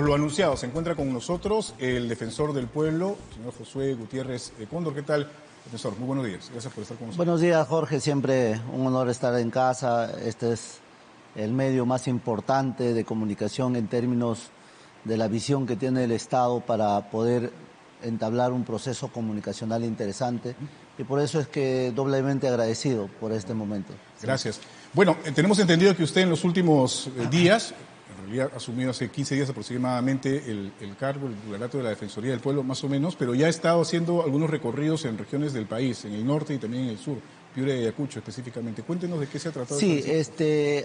Lo anunciado, se encuentra con nosotros el defensor del pueblo, señor Josué Gutiérrez Cóndor. ¿Qué tal, defensor? Muy buenos días. Gracias por estar con nosotros. Buenos días, Jorge. Siempre un honor estar en casa. Este es el medio más importante de comunicación en términos de la visión que tiene el Estado para poder entablar un proceso comunicacional interesante. Y por eso es que doblemente agradecido por este momento. Gracias. Bueno, tenemos entendido que usted en los últimos días, en realidad ha asumido hace 15 días aproximadamente el cargo, el titulato de la Defensoría del Pueblo, más o menos, pero ya ha estado haciendo algunos recorridos en regiones del país, en el norte y también en el sur, Piura y Ayacucho específicamente. Cuéntenos de qué se ha tratado. Sí,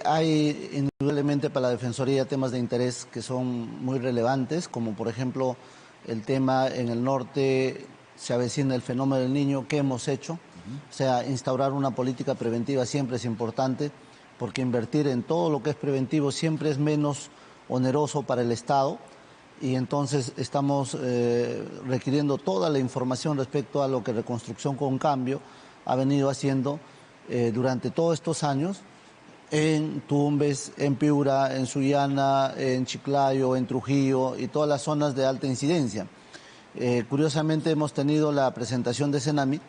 hay indudablemente para la Defensoría temas de interés que son muy relevantes, como por ejemplo el tema en el norte, se avecina el fenómeno del niño. ¿Qué hemos hecho? O sea, instaurar una política preventiva siempre es importante, porque invertir en todo lo que es preventivo siempre es menos oneroso para el Estado, y entonces estamos requiriendo toda la información respecto a lo que Reconstrucción con Cambio ha venido haciendo durante todos estos años en Tumbes, en Piura, en Sullana, en Chiclayo, en Trujillo y todas las zonas de alta incidencia. Curiosamente hemos tenido la presentación de Senami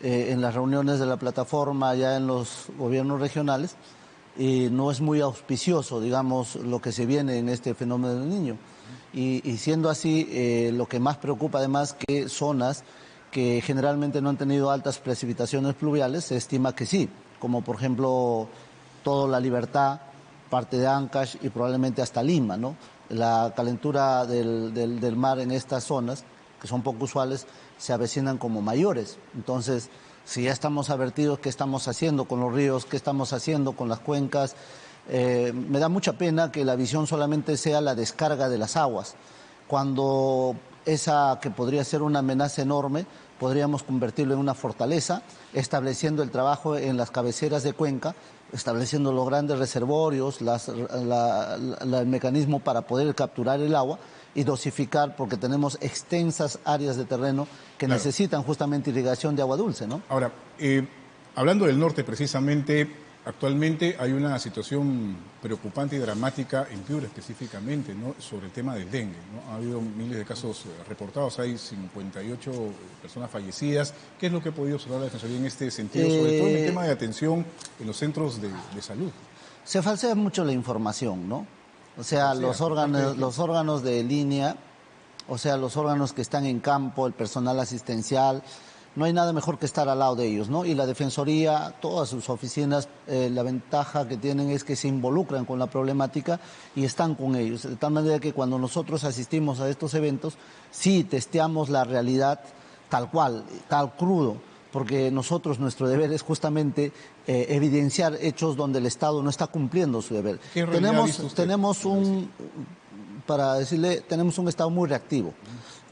en las reuniones de la plataforma allá en los gobiernos regionales, y no es muy auspicioso, digamos, lo que se viene en este fenómeno del niño. Y siendo así, lo que más preocupa además, que zonas que generalmente no han tenido altas precipitaciones pluviales, se estima que sí, como por ejemplo toda La Libertad, parte de Ancash y probablemente hasta Lima, ¿no? La calentura del mar en estas zonas, que son poco usuales, se avecinan como mayores. Entonces, si ya estamos advertidos, ¿qué estamos haciendo con los ríos? ¿Qué estamos haciendo con las cuencas? Me da mucha pena que la visión solamente sea la descarga de las aguas, cuando esa que podría ser una amenaza enorme, podríamos convertirlo en una fortaleza, estableciendo el trabajo en las cabeceras de cuenca, estableciendo los grandes reservorios, el mecanismo para poder capturar el agua y dosificar, porque tenemos extensas áreas de terreno que necesitan justamente irrigación de agua dulce, ¿no? Ahora, hablando del norte precisamente, actualmente hay una situación preocupante y dramática en Piura específicamente, ¿no?, sobre el tema del dengue, ¿no? Ha habido miles de casos reportados, hay 58 personas fallecidas. ¿Qué es lo que ha podido observar la Defensoría en este sentido, sobre todo en el tema de atención en los centros de salud? Se falsea mucho la información, ¿no? O sea, los órganos de línea, o sea, los órganos que están en campo, el personal asistencial, no hay nada mejor que estar al lado de ellos, ¿no? Y la Defensoría, todas sus oficinas, la ventaja que tienen es que se involucran con la problemática y están con ellos. De tal manera que cuando nosotros asistimos a estos eventos, sí testeamos la realidad tal cual, tal crudo, porque nuestro deber es justamente evidenciar hechos donde el Estado no está cumpliendo su deber. Tenemos un Estado muy reactivo,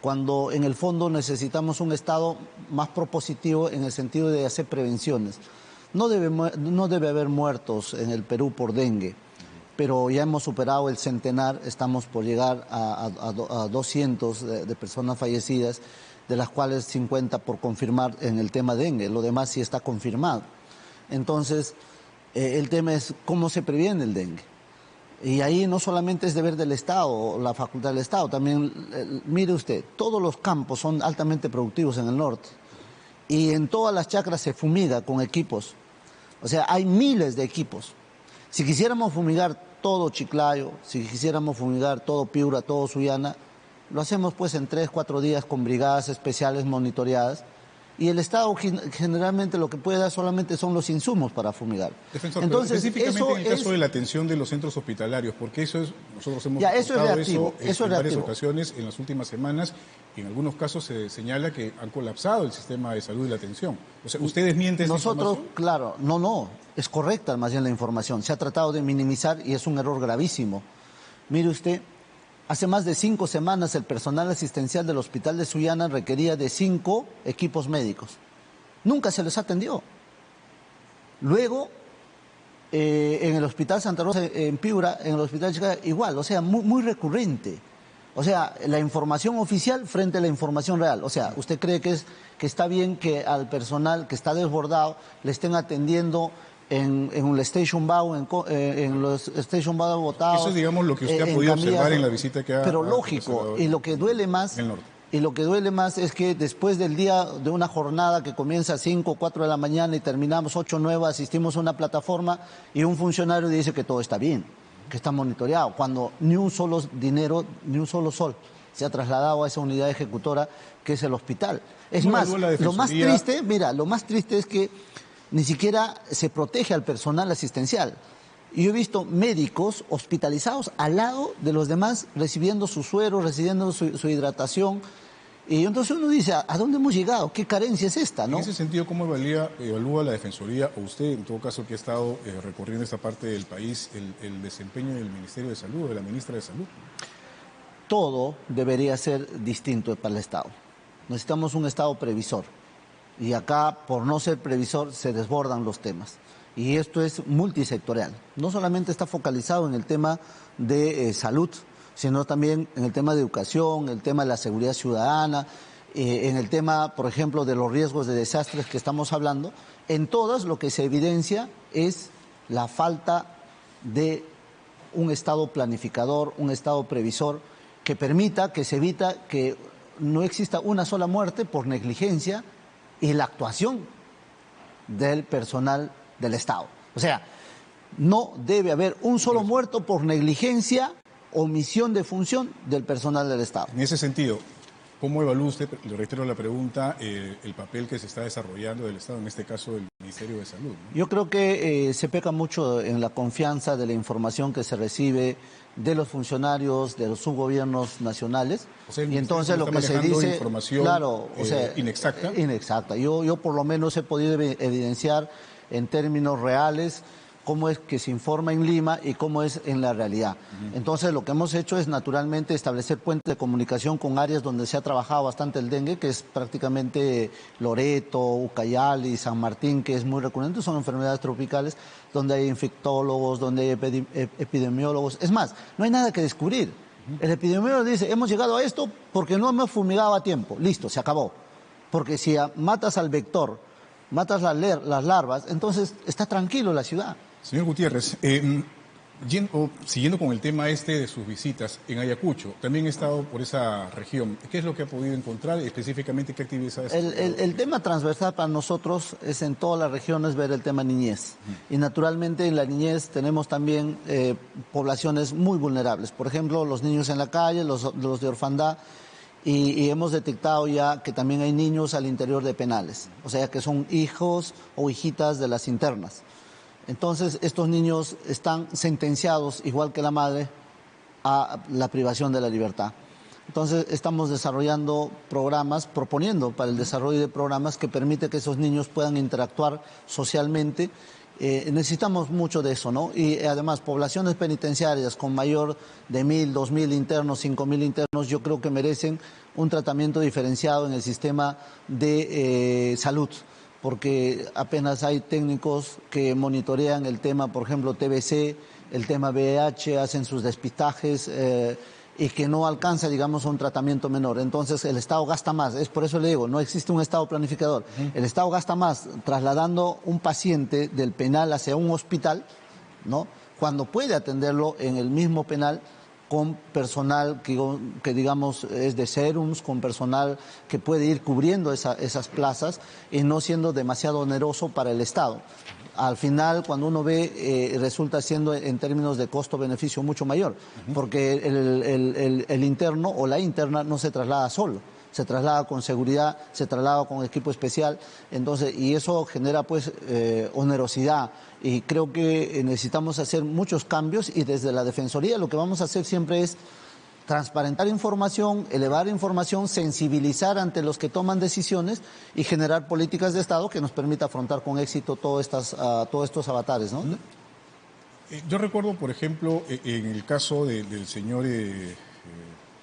cuando en el fondo necesitamos un Estado más propositivo en el sentido de hacer prevenciones. No debe haber muertos en el Perú por dengue, pero ya hemos superado el centenar, estamos por llegar a 200 de personas fallecidas, de las cuales 50 por confirmar en el tema dengue, lo demás sí está confirmado. Entonces, el tema es cómo se previene el dengue. Y ahí no solamente es deber del Estado, la facultad del Estado, también, mire usted, todos los campos son altamente productivos en el norte, y en todas las chacras se fumiga con equipos. O sea, hay miles de equipos. Si quisiéramos fumigar todo Chiclayo, si quisiéramos fumigar todo Piura, todo Sullana, lo hacemos pues en 3, 4 días con brigadas especiales monitoreadas, y el Estado generalmente lo que puede dar solamente son los insumos para fumigar. Defensor, entonces, específicamente en el caso de la atención de los centros hospitalarios, porque nosotros hemos eso en varias ocasiones en las últimas semanas, y en algunos casos se señala que han colapsado el sistema de salud y la atención. O sea, ¿ustedes mienten esa información? Claro, no, es correcta más bien la información. Se ha tratado de minimizar y es un error gravísimo. Mire usted, hace más de 5 semanas el personal asistencial del Hospital de Sullana requería de 5 equipos médicos. Nunca se les atendió. Luego, en el Hospital Santa Rosa, en Piura, en el Hospital Chicago, igual, o sea, muy recurrente. O sea, la información oficial frente a la información real. O sea, ¿usted cree que está bien que al personal que está desbordado le estén atendiendo en el Station Bow, en los Station Bow botados. Eso es, digamos, lo que usted ha podido observar en la visita que ha... Pero lógico, y lo que duele más... En el norte. Y lo que duele más es que después del día de una jornada que comienza a 5 o 4 de la mañana y terminamos 8 o 9, asistimos a una plataforma y un funcionario dice que todo está bien, que está monitoreado, cuando ni un solo dinero, ni un solo sol se ha trasladado a esa unidad ejecutora que es el hospital. Es más, lo más triste, mira, lo más triste es que ni siquiera se protege al personal asistencial. Y yo he visto médicos hospitalizados al lado de los demás, recibiendo su suero, recibiendo su hidratación. Y entonces uno dice, ¿a dónde hemos llegado? ¿Qué carencia es esta, no? En ese sentido, ¿cómo evalúa la Defensoría, o usted, en todo caso, que ha estado recorriendo esta parte del país, el desempeño del Ministerio de Salud, de la Ministra de Salud? Todo debería ser distinto para el Estado. Necesitamos un Estado previsor. Y acá, por no ser previsor, se desbordan los temas. Y esto es multisectorial. No solamente está focalizado en el tema de salud, sino también en el tema de educación, el tema de la seguridad ciudadana, en el tema, por ejemplo, de los riesgos de desastres que estamos hablando. En todas lo que se evidencia es la falta de un Estado planificador, un Estado previsor que permita, que se evita que no exista una sola muerte por negligencia y la actuación del personal del Estado. O sea, no debe haber un solo muerto por negligencia, omisión de función del personal del Estado. En ese sentido, ¿cómo evalúa usted, le reitero la pregunta, el papel que se está desarrollando del Estado, en este caso del Ministerio de Salud, ¿no? Yo creo que se peca mucho en la confianza de la información que se recibe de los funcionarios de los subgobiernos nacionales. O sea, y entonces lo que se dice, información, claro, o sea, inexacta. Inexacta. Yo por lo menos he podido evidenciar en términos reales cómo es que se informa en Lima y cómo es en la realidad. Entonces lo que hemos hecho es naturalmente establecer puentes de comunicación con áreas donde se ha trabajado bastante el dengue, que es prácticamente Loreto, Ucayali, San Martín, que es muy recurrente, son enfermedades tropicales, donde hay infectólogos, donde hay epidemiólogos. Es más, no hay nada que descubrir. El epidemiólogo dice, hemos llegado a esto porque no hemos fumigado a tiempo. Listo, se acabó. Porque si matas al vector, matas las larvas, entonces está tranquilo la ciudad. Señor Gutiérrez, siguiendo con el tema de sus visitas en Ayacucho, también he estado por esa región. ¿Qué es lo que ha podido encontrar? Específicamente, ¿qué actividades? El tema transversal para nosotros es en todas las regiones ver el tema niñez. Y naturalmente en la niñez tenemos también poblaciones muy vulnerables. Por ejemplo, los niños en la calle, los de orfandad. Y hemos detectado ya que también hay niños al interior de penales. O sea, que son hijos o hijitas de las internas. Entonces, estos niños están sentenciados, igual que la madre, a la privación de la libertad. Entonces, estamos desarrollando programas, proponiendo para el desarrollo de programas que permite que esos niños puedan interactuar socialmente. Necesitamos mucho de eso, ¿no? Y además, poblaciones penitenciarias con mayor de 1.000, 2.000 internos, 5.000 internos, yo creo que merecen un tratamiento diferenciado en el sistema de salud, porque apenas hay técnicos que monitorean el tema, por ejemplo, TBC, el tema VIH, hacen sus despistajes y que no alcanza, digamos, a un tratamiento menor. Entonces, el Estado gasta más. Es por eso le digo, no existe un Estado planificador. El Estado gasta más trasladando un paciente del penal hacia un hospital, ¿no?, cuando puede atenderlo en el mismo penal, con personal que digamos es de serums, con personal que puede ir cubriendo esas plazas y no siendo demasiado oneroso para el Estado. Al final, cuando uno ve, resulta siendo en términos de costo-beneficio mucho mayor, porque el interno o la interna no se traslada solo, se traslada con seguridad, se traslada con equipo especial, entonces, y eso genera pues onerosidad. Y creo que necesitamos hacer muchos cambios y desde la Defensoría lo que vamos a hacer siempre es transparentar información, elevar información, sensibilizar ante los que toman decisiones y generar políticas de Estado que nos permita afrontar con éxito todos estos avatares, ¿no? Yo recuerdo, por ejemplo, en el caso del señor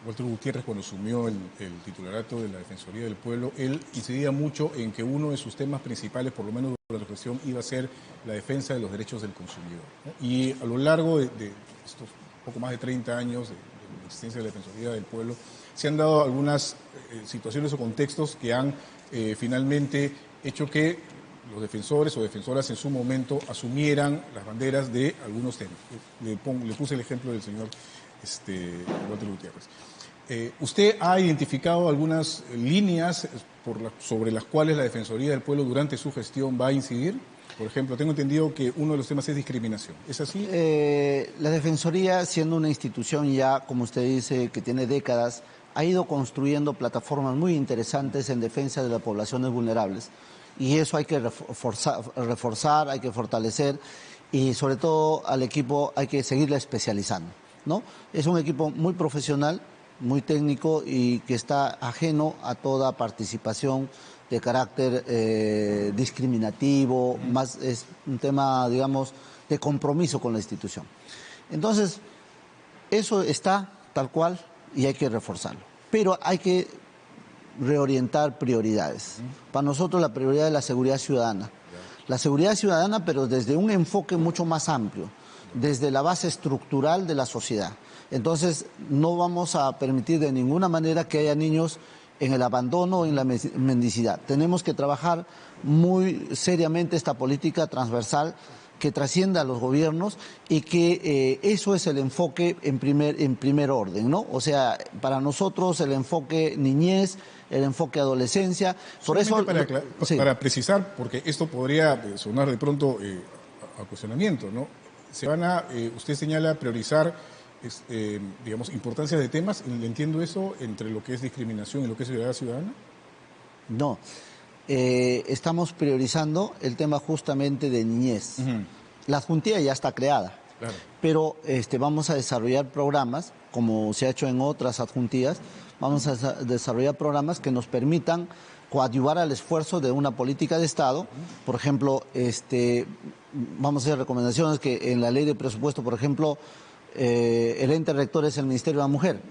Walter Gutiérrez, cuando asumió el titularato de la Defensoría del Pueblo, él incidía mucho en que uno de sus temas principales, por lo menos durante la gestión, iba a ser la defensa de los derechos del consumidor, ¿no? Y a lo largo de estos poco más de 30 años de existencia de la Defensoría del Pueblo, se han dado algunas situaciones o contextos que han finalmente hecho que los defensores o defensoras en su momento asumieran las banderas de algunos temas. Le puse el ejemplo del señor Walter Gutiérrez. ¿Usted ha identificado algunas líneas sobre las cuales la Defensoría del Pueblo durante su gestión va a incidir? Por ejemplo, tengo entendido que uno de los temas es discriminación. ¿Es así? La Defensoría, siendo una institución ya, como usted dice, que tiene décadas, ha ido construyendo plataformas muy interesantes en defensa de las poblaciones vulnerables. Y eso hay que reforzar, hay que fortalecer y sobre todo al equipo hay que seguirle especializando, ¿no? Es un equipo muy profesional, muy técnico y que está ajeno a toda participación de carácter discriminativo, más es un tema, digamos, de compromiso con la institución. Entonces, eso está tal cual y hay que reforzarlo. Pero hay que reorientar prioridades. Para nosotros la prioridad es la seguridad ciudadana. La seguridad ciudadana, pero desde un enfoque mucho más amplio, desde la base estructural de la sociedad. Entonces, no vamos a permitir de ninguna manera que haya niños en el abandono o en la mendicidad. Tenemos que trabajar muy seriamente esta política transversal que trascienda a los gobiernos y que eso es el enfoque en primer orden, ¿no? O sea, para nosotros el enfoque niñez, el enfoque adolescencia. Por eso, para precisar, porque esto podría sonar de pronto a cuestionamiento, ¿no? Usted señala priorizar, digamos, importancia de temas, ¿entiendo eso entre lo que es discriminación y lo que es seguridad ciudadana? No. Estamos priorizando el tema justamente de niñez. La adjuntía ya está creada, claro, pero vamos a desarrollar programas, como se ha hecho en otras adjuntías, vamos a desarrollar programas que nos permitan coadyuvar al esfuerzo de una política de Estado. Por ejemplo, vamos a hacer recomendaciones que en la ley de presupuesto, por ejemplo, el ente rector es el Ministerio de la Mujer.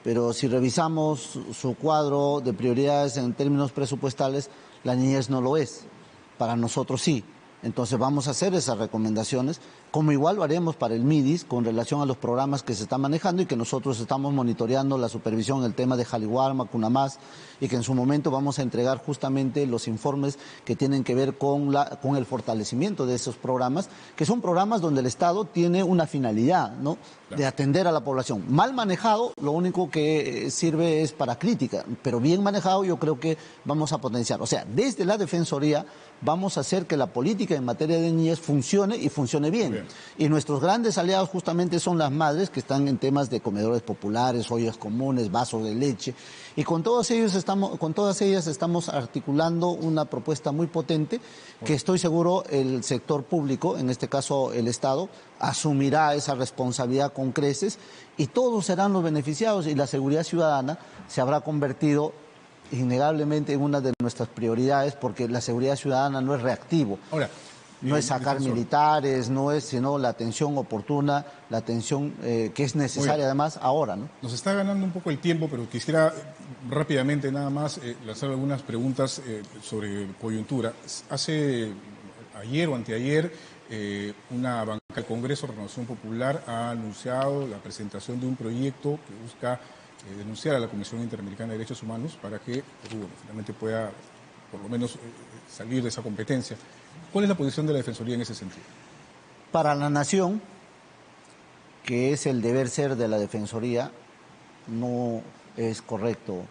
Pero si revisamos su cuadro de prioridades en términos presupuestales, la niñez no lo es. Para nosotros sí. Entonces vamos a hacer esas recomendaciones, como igual lo haremos para el MIDIS con relación a los programas que se están manejando y que nosotros estamos monitoreando la supervisión en el tema de Jaliwarma, Cunamás, y que en su momento vamos a entregar justamente los informes que tienen que ver con el fortalecimiento de esos programas, que son programas donde el Estado tiene una finalidad, ¿no? Claro. De atender a la población. Mal manejado, lo único que sirve es para crítica, pero bien manejado yo creo que vamos a potenciar. O sea, desde la Defensoría vamos a hacer que la política en materia de niñez funcione y funcione bien. Y nuestros grandes aliados justamente son las madres que están en temas de comedores populares, ollas comunes, vasos de leche. Y con todas ellas estamos articulando una propuesta muy potente que estoy seguro el sector público, en este caso el Estado, asumirá esa responsabilidad con creces y todos serán los beneficiados y la seguridad ciudadana se habrá convertido innegablemente en una de nuestras prioridades, porque la seguridad ciudadana no es reactivo. Ahora, no es sacar militares, no es sino la atención oportuna, la atención que es necesaria además ahora, ¿no? Nos está ganando un poco el tiempo, pero quisiera rápidamente nada más lanzar algunas preguntas sobre coyuntura. Hace ayer o anteayer una banca del Congreso Renovación Popular ha anunciado la presentación de un proyecto que busca denunciar a la Comisión Interamericana de Derechos Humanos para que Perú finalmente pueda por lo menos salir de esa competencia. ¿Cuál es la posición de la Defensoría en ese sentido? Para la nación, que es el deber ser de la Defensoría, no es correcto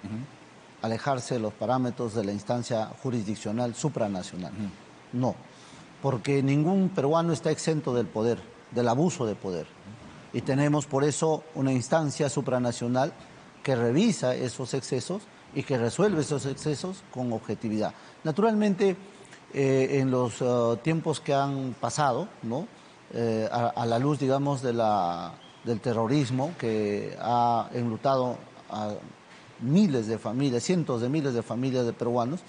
alejarse de los parámetros de la instancia jurisdiccional supranacional. No, porque ningún peruano está exento del poder, del abuso de poder. Y tenemos por eso una instancia supranacional que revisa esos excesos y que resuelve esos excesos con objetividad. Naturalmente, en los tiempos que han pasado, ¿no? A la luz, digamos, del terrorismo que ha enlutado a miles de familias, cientos de miles de familias de peruanos,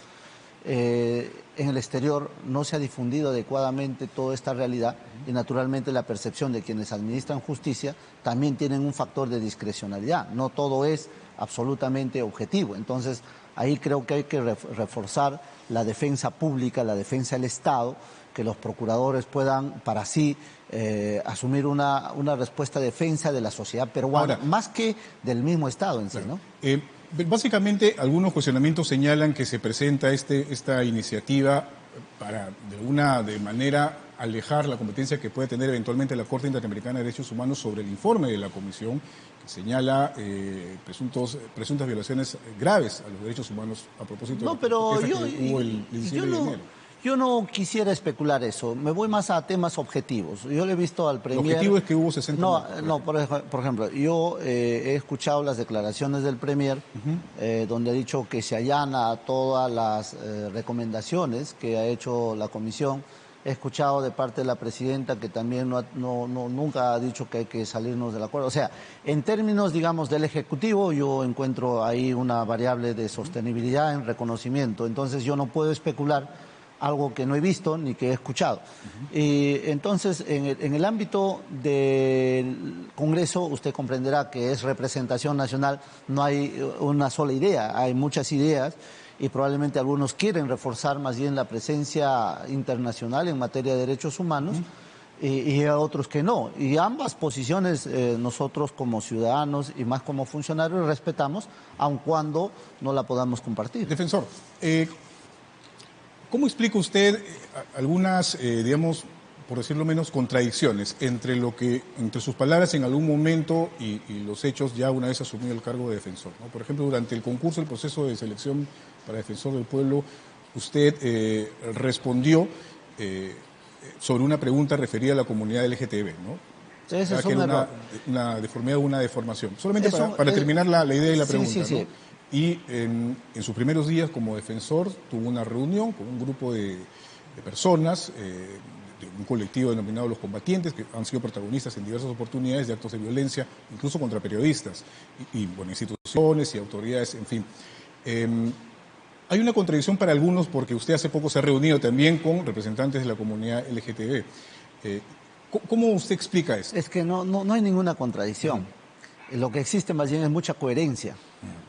en el exterior no se ha difundido adecuadamente toda esta realidad y naturalmente la percepción de quienes administran justicia también tienen un factor de discrecionalidad. No todo es absolutamente objetivo. Entonces, ahí creo que hay que reforzar la defensa pública, la defensa del Estado, que los procuradores puedan para sí asumir una respuesta de defensa de la sociedad peruana, más que del mismo Estado en sí, ¿no? Básicamente, algunos cuestionamientos señalan que se presenta esta iniciativa para de manera alejar la competencia que puede tener eventualmente la Corte Interamericana de Derechos Humanos sobre el informe de la Comisión que señala presuntas violaciones graves a los derechos humanos a propósito No, de la pero protesta que hubo el 17 de enero. yo no quisiera especular eso. Me voy más a temas objetivos. Yo le he visto al Premier... El objetivo es que hubo 60 muertos. No, por ejemplo, yo he escuchado las declaraciones del Premier, donde ha dicho que se allana a todas las recomendaciones que ha hecho la Comisión. He escuchado de parte de la presidenta que también nunca ha dicho que hay que salirnos del acuerdo. O sea, en términos, digamos, del Ejecutivo, yo encuentro ahí una variable de sostenibilidad en reconocimiento. Entonces, yo no puedo especular algo que no he visto ni que he escuchado. Y entonces, en el ámbito del Congreso, usted comprenderá que es representación nacional, no hay una sola idea, hay muchas ideas y probablemente algunos quieren reforzar más bien la presencia internacional en materia de derechos humanos. Y a otros que no. Y ambas posiciones nosotros como ciudadanos y más como funcionarios respetamos, aun cuando no la podamos compartir. Defensor, ¿cómo explica usted algunas, digamos, por decirlo menos, contradicciones entre sus palabras en algún momento y los hechos ya una vez asumido el cargo de defensor, ¿no? Por ejemplo, durante el concurso, el proceso de selección para defensor del pueblo, usted respondió sobre una pregunta referida a la comunidad LGTB, ¿no? Ese es que era una deformidad o una deformación. Solamente para terminar la idea y la pregunta, sí, sí. ¿no? Y en sus primeros días como defensor tuvo una reunión con un grupo de personas, de un colectivo denominado Los Combatientes, que han sido protagonistas en diversas oportunidades de actos de violencia, incluso contra periodistas, y bueno, instituciones y autoridades, en fin. Hay una contradicción para algunos porque usted hace poco se ha reunido también con representantes de la comunidad LGTB. ¿Cómo usted explica eso? Es que no hay ninguna contradicción. Lo que existe más bien es mucha coherencia.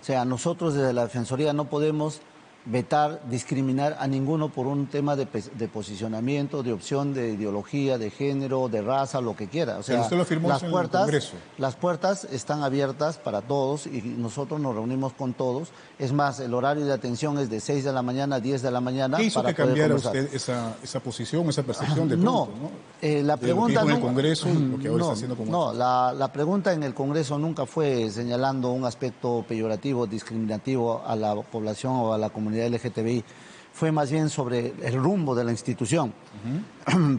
O sea, nosotros desde la Defensoría no podemos vetar, discriminar a ninguno por un tema de posicionamiento, de opción, de ideología, de género, de raza, lo que quiera. O sea, usted lo firmó en el Congreso. Las puertas están abiertas para todos y nosotros nos reunimos con todos. Es más, el horario de atención es de 6 de la mañana a 10 de la mañana. ¿Qué hizo que cambiara usted esa posición, esa percepción de pronto? La pregunta en el Congreso, lo que ahora está haciendo como... la pregunta en el Congreso nunca fue señalando un aspecto peyorativo, discriminativo a la población o a la comunidad LGTBI, fue más bien sobre el rumbo de la institución.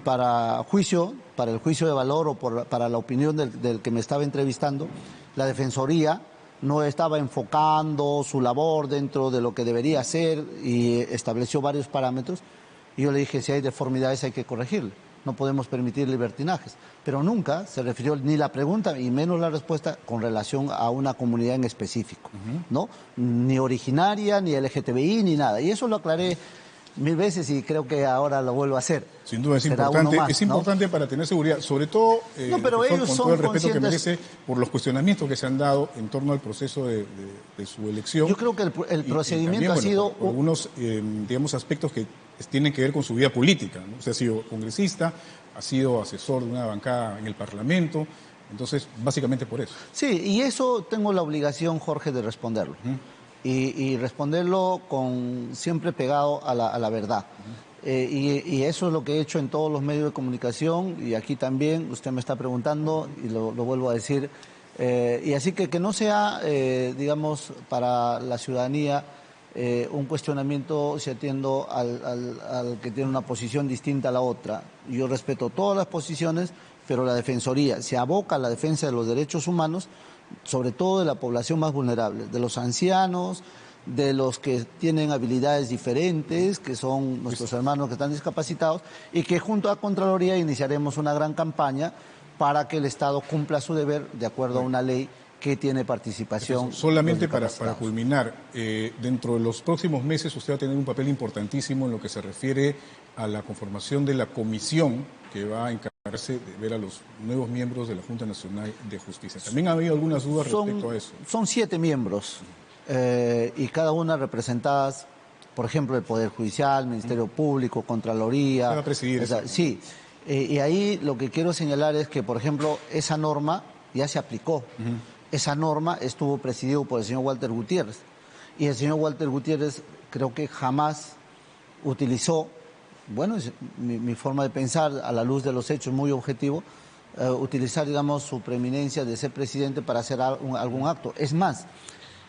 Para el juicio de valor o para la opinión del que me estaba entrevistando, la Defensoría no estaba enfocando su labor dentro de lo que debería ser y estableció varios parámetros. Y yo le dije, si hay deformidades hay que corregirlo. No podemos permitir libertinajes. Pero nunca se refirió ni la pregunta y menos la respuesta con relación a una comunidad en específico, ¿no? Ni originaria, ni LGTBI, ni nada. Y eso lo aclaré 1000 veces y creo que ahora lo vuelvo a hacer. Sin duda es importante, más, es importante, ¿no? Para tener seguridad, sobre todo pero ellos con todo el respeto que merece por los cuestionamientos que se han dado en torno al proceso de su elección. Yo creo que el procedimiento también, ha sido... por algunos, digamos, aspectos que tienen que ver con su vida política, ¿no? Usted ha sido congresista, ha sido asesor de una bancada en el Parlamento, entonces, básicamente por eso. Sí, y eso tengo la obligación, Jorge, de responderlo. Y responderlo siempre pegado a la verdad. Y eso es lo que he hecho en todos los medios de comunicación y aquí también, usted me está preguntando y lo vuelvo a decir. Y así que no sea, digamos, para la ciudadanía un cuestionamiento si atiendo al que tiene una posición distinta a la otra. Yo respeto todas las posiciones, pero la Defensoría se aboca a la defensa de los derechos humanos, sobre todo de la población más vulnerable, de los ancianos, de los que tienen habilidades diferentes, que son nuestros hermanos que están discapacitados, y que junto a Contraloría iniciaremos una gran campaña para que el Estado cumpla su deber de acuerdo a una ley que tiene participación. Solamente para culminar, dentro de los próximos meses usted va a tener un papel importantísimo en lo que se refiere a la conformación de la comisión que va a encargarse de ver a los nuevos miembros de la Junta Nacional de Justicia. También ha habido algunas dudas respecto a eso. Son 7 miembros y cada una representadas, por ejemplo, el Poder Judicial, Ministerio Público, Contraloría. ¿Usted va a presidir eso? Sí, y ahí lo que quiero señalar es que, por ejemplo, esa norma ya se aplicó. Esa norma estuvo presidido por el señor Walter Gutiérrez. Y el señor Walter Gutiérrez creo que jamás utilizó Bueno, es mi forma de pensar a la luz de los hechos muy objetivo, utilizar, digamos, su preeminencia de ser presidente para hacer algún acto. Es más,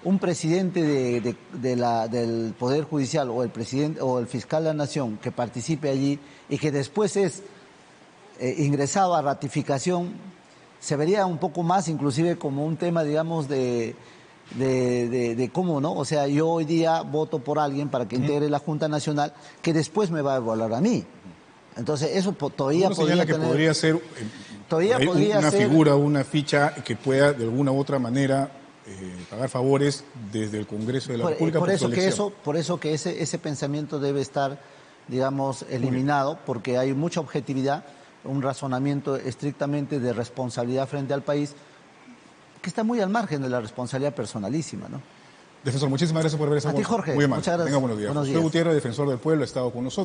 un presidente del Poder Judicial o el presidente o el fiscal de la Nación que participe allí y que después es ingresado a ratificación, se vería un poco más inclusive como un tema, digamos, de cómo, ¿no? O sea, yo hoy día voto por alguien para que integre la Junta Nacional que después me va a evaluar a mí. Entonces, eso todavía podría que tener... podría ser una figura, una ficha que pueda de alguna u otra manera pagar favores desde el Congreso de la República. Por eso que ese pensamiento debe estar, digamos, eliminado, porque hay mucha objetividad, un razonamiento estrictamente de responsabilidad frente al país, que está muy al margen de la responsabilidad personalísima, ¿no? Defensor, muchísimas gracias por haber estado. A ti, Jorge. Muy amable. Muchas gracias. Tenga buenos días. Buenos días. José Gutiérrez, defensor del pueblo, ha estado con nosotros.